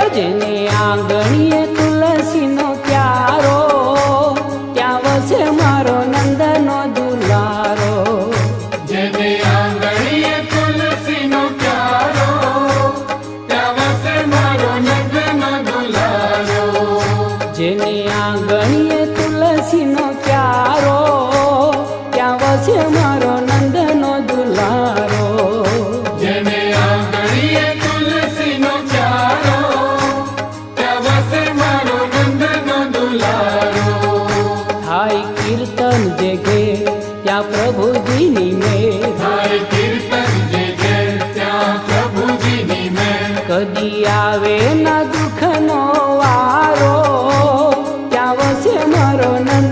જેને આંગણીએ તુલસીનો ક્યારો, ત્યાં વસે મારો નંદનો દુલારો. જેને આંગણીએ તુલસીનો ક્યારો, ત્યાં વસે મારો નંદનો દુલારો. જેને આંગણીએ તુલસીનો ક્યારો, ત્યાં વસે મારો નંદનો દુલારો. જેને આંગણીએ તુલસીનો ક્યારો, ત્યાં વસે મારો નંદનો દુલારો. થાય કીર્તન જે ઘેર ત્યાં પ્રભુજીની મેર, થાય કીર્તન જે ઘેર ત્યાં પ્રભુજીની મેર. કદી આવે ના દુઃખનો વારો, ત્યાં વસે મારો નંદ